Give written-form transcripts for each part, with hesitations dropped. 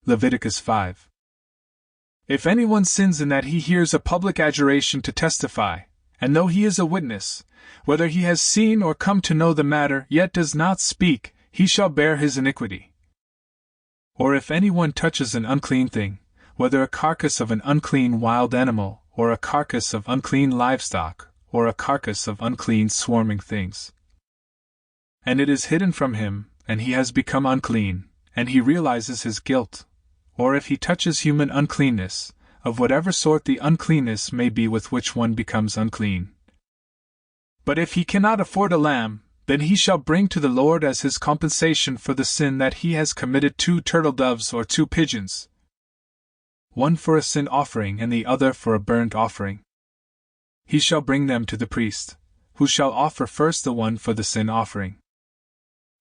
Leviticus 5. If anyone sins in that he hears a public adjuration to testify, and though he is a witness, whether he has seen or come to know the matter yet does not speak, he shall bear his iniquity. Or if anyone touches an unclean thing, whether a carcass of an unclean wild animal, or a carcass of unclean livestock, or a carcass of unclean swarming things, and it is hidden from him, and he has become unclean, and he realizes his guilt, or if he touches human uncleanness, of whatever sort the uncleanness may be with which one becomes unclean. But if he cannot afford a lamb, then he shall bring to the Lord as his compensation for the sin that he has committed 2 turtle doves or 2 pigeons, one for a sin offering and the other for a burnt offering. He shall bring them to the priest, who shall offer first the one for the sin offering.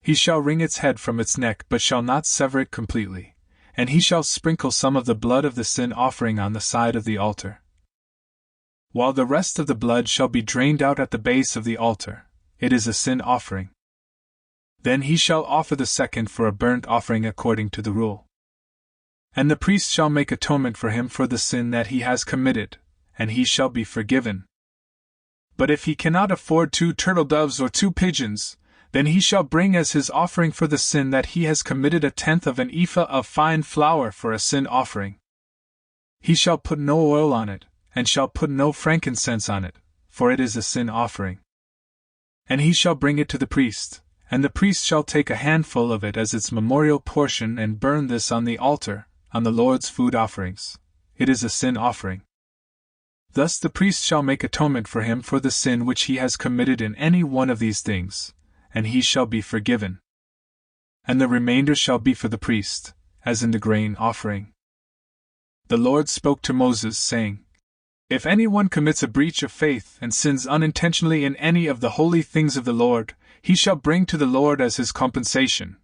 He shall wring its head from its neck but shall not sever it completely, and he shall sprinkle some of the blood of the sin offering on the side of the altar. While the rest of the blood shall be drained out at the base of the altar, it is a sin offering. Then he shall offer the second for a burnt offering according to the rule. And the priest shall make atonement for him for the sin that he has committed, and he shall be forgiven. But if he cannot afford 2 turtle doves or 2 pigeons, then he shall bring as his offering for the sin that he has committed 1/10 of an ephah of fine flour for a sin offering. He shall put no oil on it, and shall put no frankincense on it, for it is a sin offering. And he shall bring it to the priest, and the priest shall take a handful of it as its memorial portion and burn this on the altar, on the Lord's food offerings. It is a sin offering. Thus the priest shall make atonement for him for the sin which he has committed in any one of these things, and he shall be forgiven. And the remainder shall be for the priest, as in the grain offering. The Lord spoke to Moses, saying, If anyone commits a breach of faith and sins unintentionally in any of the holy things of the Lord, he shall bring to the Lord as his compensation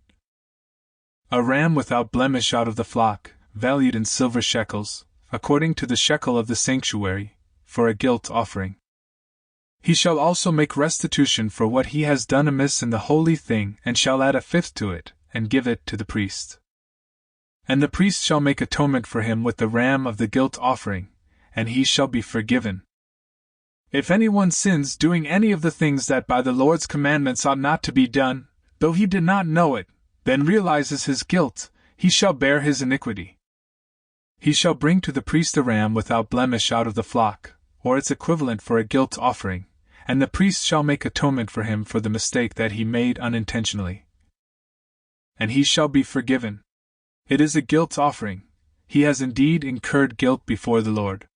a ram without blemish out of the flock, valued in silver shekels, according to the shekel of the sanctuary, for a guilt offering. He shall also make restitution for what he has done amiss in the holy thing, and shall add 1/5 to it, and give it to the priest. And the priest shall make atonement for him with the ram of the guilt offering, and he shall be forgiven. If anyone sins doing any of the things that by the Lord's commandments ought not to be done, though he did not know it, then realizes his guilt, he shall bear his iniquity. He shall bring to the priest a ram without blemish out of the flock, or its equivalent for a guilt offering, and the priest shall make atonement for him for the mistake that he made unintentionally. And he shall be forgiven. It is a guilt offering. He has indeed incurred guilt before the Lord.